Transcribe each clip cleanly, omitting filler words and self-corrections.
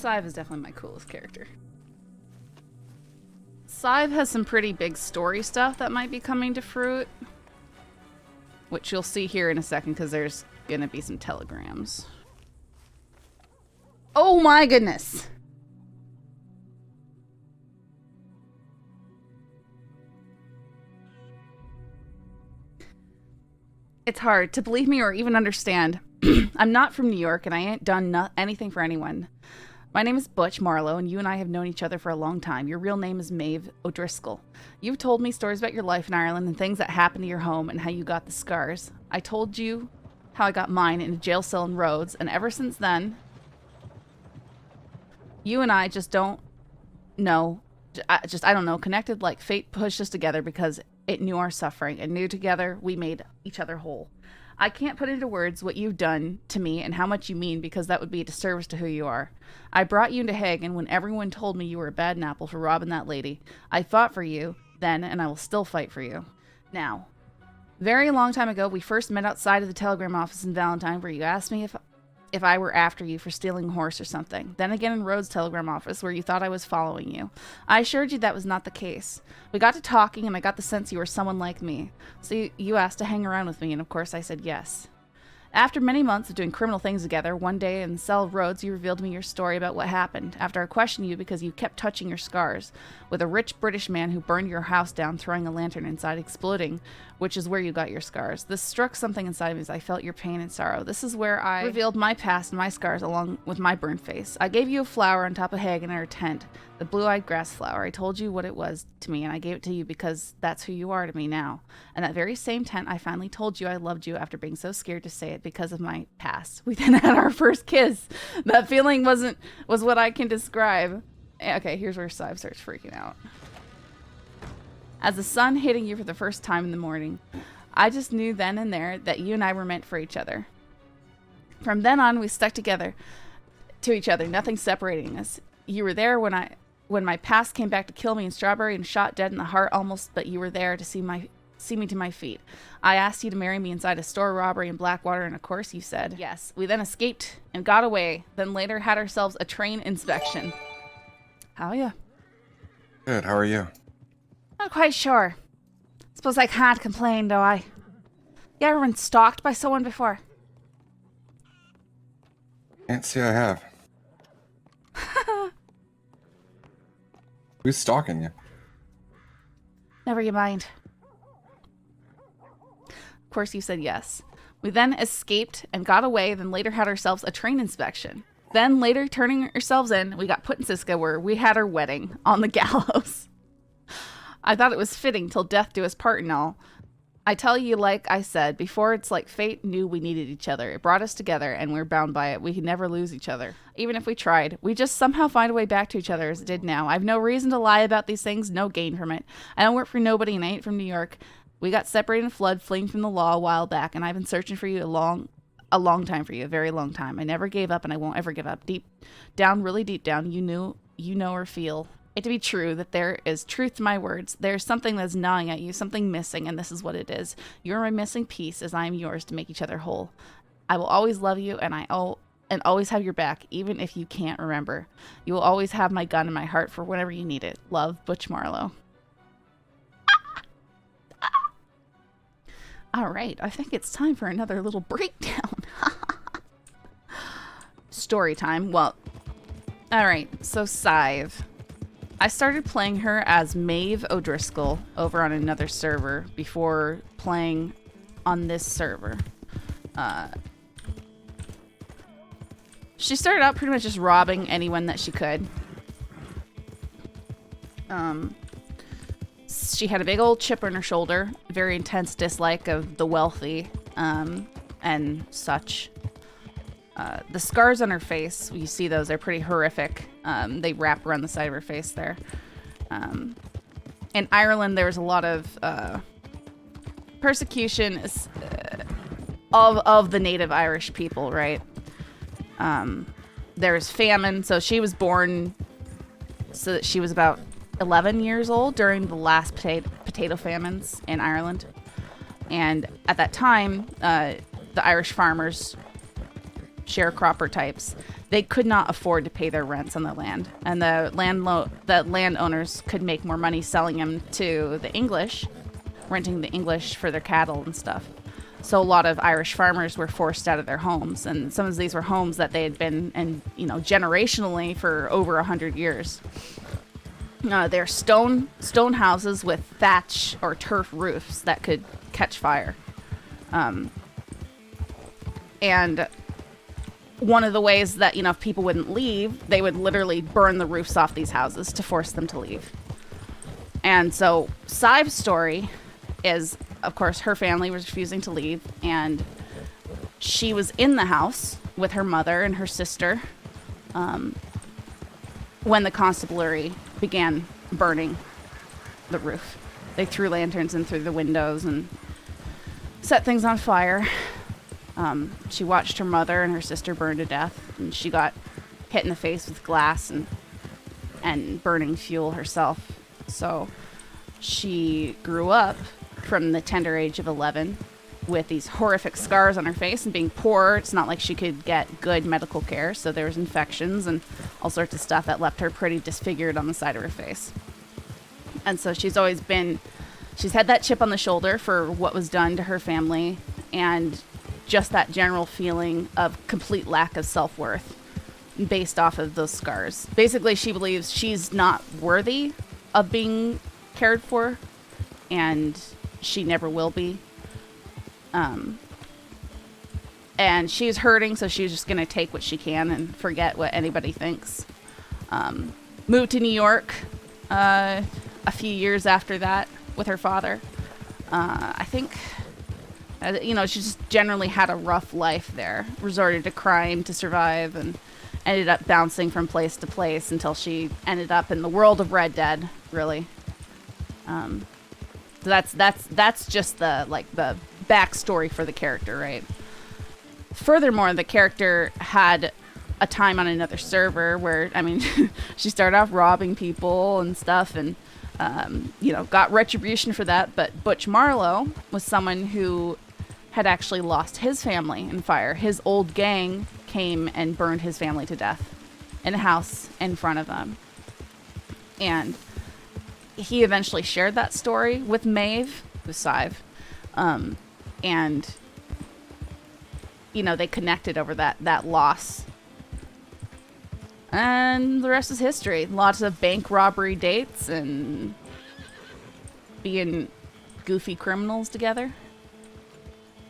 Sadhbh is definitely my coolest character. Sadhbh has some pretty big story stuff that might be coming to fruit, which you'll see here in a second because there's gonna be some telegrams. Oh my goodness! It's hard to believe me or even understand. I'm not from New York and I ain't done anything for anyone. My name is Butch Marlowe, and you and I have known each other for a long time. Your real name is Maeve O'Driscoll. You've told me stories about your life in Ireland and things that happened to your home and how you got the scars. I told you how I got mine in a jail cell in Rhodes, and ever since then, you and I just don't know, I don't know, connected like fate pushed us together because it knew our suffering and knew together we made each other whole. I can't put into words what you've done to me and how much you mean because that would be a disservice to who you are. I brought you into Hagen when everyone told me you were a bad apple for robbing that lady. I fought for you then and I will still fight for you. Now, very long time ago, we first met outside of the telegram office in Valentine where you asked me if I were after you for stealing a horse or something. Then again in Rhodes' telegram office where you thought I was following you. I assured you that was not the case. We got to talking and I got the sense you were someone like me. So you asked to hang around with me and of course I said yes. After many months of doing criminal things together, one day in the cell of Rhodes you revealed to me your story about what happened after I questioned you because you kept touching your scars with a rich British man who burned your house down throwing a lantern inside exploding, which is where you got your scars. This struck something inside me as I felt your pain and sorrow. This is where I revealed my past and my scars along with my burnt face. I gave you a flower on top of Hagen in our tent, the blue-eyed grass flower. I told you what it was to me and I gave it to you because that's who you are to me now. And that very same tent I finally told you I loved you after being so scared to say it because of my past. We then had our first kiss. That feeling was what I can describe. Okay, here's where Sadhbh starts freaking out. As the sun hitting you for the first time in the morning, I just knew then and there that you and I were meant for each other. From then on, we stuck together to each other, nothing separating us. You were there when my past came back to kill me in Strawberry and shot dead in the heart almost, but you were there to see me to my feet. I asked you to marry me inside a store robbery in Blackwater, and of course you said yes. We then escaped and got away, then later had ourselves a train inspection. How are you? Good, how are you? Not quite sure. Suppose I can't complain, do I? You ever been stalked by someone before? Can't say I have. Who's stalking you? Never you mind. Of course you said yes. We then escaped and got away, then later had ourselves a train inspection. Then later turning ourselves in, we got put in Siska where we had our wedding on the gallows. I thought it was fitting till death do us part and all. I tell you, like I said before, it's like fate knew we needed each other. It brought us together and we're bound by it. We could never lose each other. Even if we tried, we just somehow find a way back to each other as it did now. I've no reason to lie about these things, no gain from it. I don't work for nobody and I ain't from New York. We got separated in a flood, fleeing from the law a while back, and I've been searching for you a long time for you, a very long time. I never gave up and I won't ever give up. Deep down, really deep down, you know or feel it to be true that there is truth to my words. There's something that's gnawing at you, something missing, and this is what it is. You're my missing piece as I am yours to make each other whole. I will always love you and always have your back, even if you can't remember. You will always have my gun in my heart for whenever you need it. Love, Butch Marlowe. All right, I think it's time for another little breakdown. Story time. Well, all right, so Sadhbh. I started playing her as Maeve O'Driscoll over on another server before playing on this server. She started out pretty much just robbing anyone that she could. She had a big old chip on her shoulder, very intense dislike of the wealthy, and such. The scars on her face, you see those, they're pretty horrific. They wrap around the side of her face there. In Ireland, there was a lot of persecution of the native Irish people, right? There was famine, so she was born so that she was about 11 years old during the last potato famines in Ireland. And at that time, the Irish farmers sharecropper types, they could not afford to pay their rents on the land, and the landowners could make more money selling them to the English, renting the English for their cattle and stuff. So a lot of Irish farmers were forced out of their homes, and some of these were homes that they had been in, generationally for over 100 years. They're stone houses with thatch or turf roofs that could catch fire. And one of the ways that, if people wouldn't leave, they would literally burn the roofs off these houses to force them to leave. And so Sadhbh's story is, of course, her family was refusing to leave, and she was in the house with her mother and her sister when the constabulary began burning the roof. They threw lanterns in through the windows and set things on fire. She watched her mother and her sister burn to death, and she got hit in the face with glass and burning fuel herself. So she grew up from the tender age of 11 with these horrific scars on her face, and being poor, it's not like she could get good medical care, so there was infections and all sorts of stuff that left her pretty disfigured on the side of her face. And so she's had that chip on the shoulder for what was done to her family, and just that general feeling of complete lack of self-worth based off of those scars. Basically, she believes she's not worthy of being cared for, and she never will be. And she's hurting, so she's just going to take what she can and forget what anybody thinks. Moved to New York a few years after that with her father. I think, she just generally had a rough life there. Resorted to crime to survive, and ended up bouncing from place to place until she ended up in the world of Red Dead, really. So that's just the backstory for the character, right? Furthermore, the character had a time on another server where, she started off robbing people and stuff, and got retribution for that. But Butch Marlowe was someone who had actually lost his family in fire. His old gang came and burned his family to death in a house in front of them. And he eventually shared that story with Maeve, with Sadhbh. And, they connected over that loss. And the rest is history. Lots of bank robbery dates and being goofy criminals together.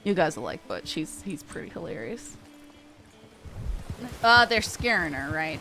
You guys will like Butch. He's pretty hilarious. They're scaring her, right?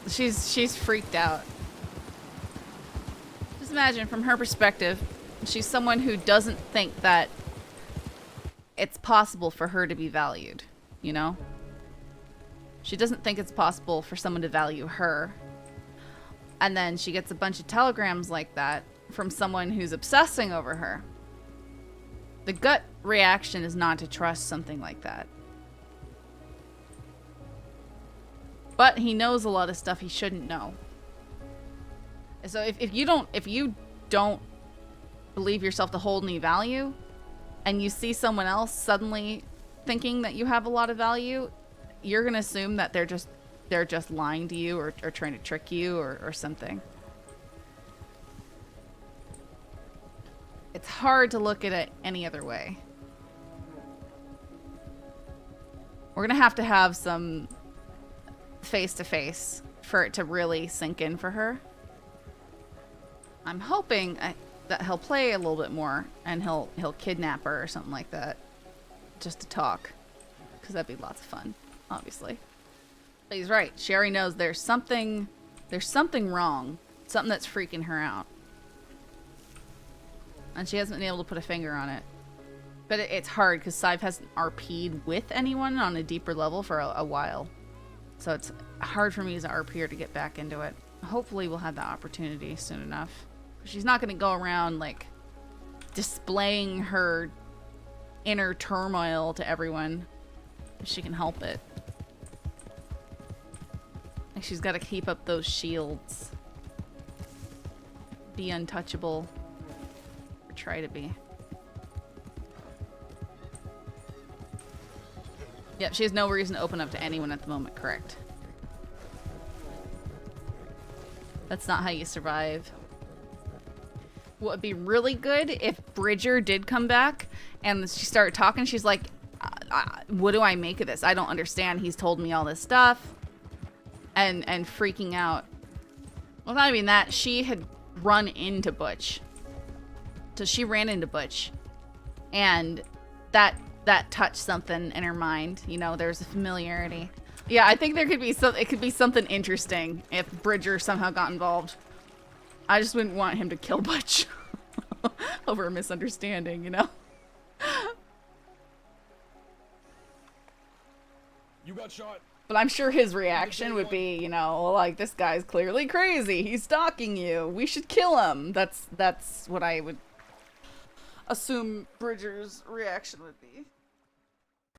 She's freaked out. Just imagine, from her perspective, she's someone who doesn't think that it's possible for her to be valued, She doesn't think it's possible for someone to value her. And then she gets a bunch of telegrams like that from someone who's obsessing over her. The gut reaction is not to trust something like that. But he knows a lot of stuff he shouldn't know. So if you don't believe yourself to hold any value, and you see someone else suddenly thinking that you have a lot of value, you're gonna assume that they're just lying to you or trying to trick you or something. It's hard to look at it any other way. We're gonna have to have some face-to-face for it to really sink in for her. I'm hoping that he'll play a little bit more, and he'll kidnap her or something like that, just to talk, because that'd be lots of fun, obviously. But he's right. Sherry knows there's something wrong, something that's freaking her out, and she hasn't been able to put a finger on it. But it's hard because Sadhbh hasn't RP'd with anyone on a deeper level for a while. So it's hard for me as an RPer to get back into it. Hopefully we'll have that opportunity soon enough. She's not going to go around, displaying her inner turmoil to everyone if she can help it. She's got to keep up those shields. Be untouchable. Or try to be. Yep, she has no reason to open up to anyone at the moment, correct. That's not how you survive. What would be really good if Bridger did come back and she started talking. She's like, what do I make of this? I don't understand. He's told me all this stuff. And freaking out. Well, not even that. She had run into Butch. So she ran into Butch. And that touched something in her mind. You know, there's a familiarity. Yeah, I think there could be it could be something interesting if Bridger somehow got involved. I just wouldn't want him to kill Butch over a misunderstanding, you know? You got shot. But I'm sure his reaction would be, you know, like, this guy's clearly crazy. He's stalking you. We should kill him. That's what I would assume Bridger's reaction would be.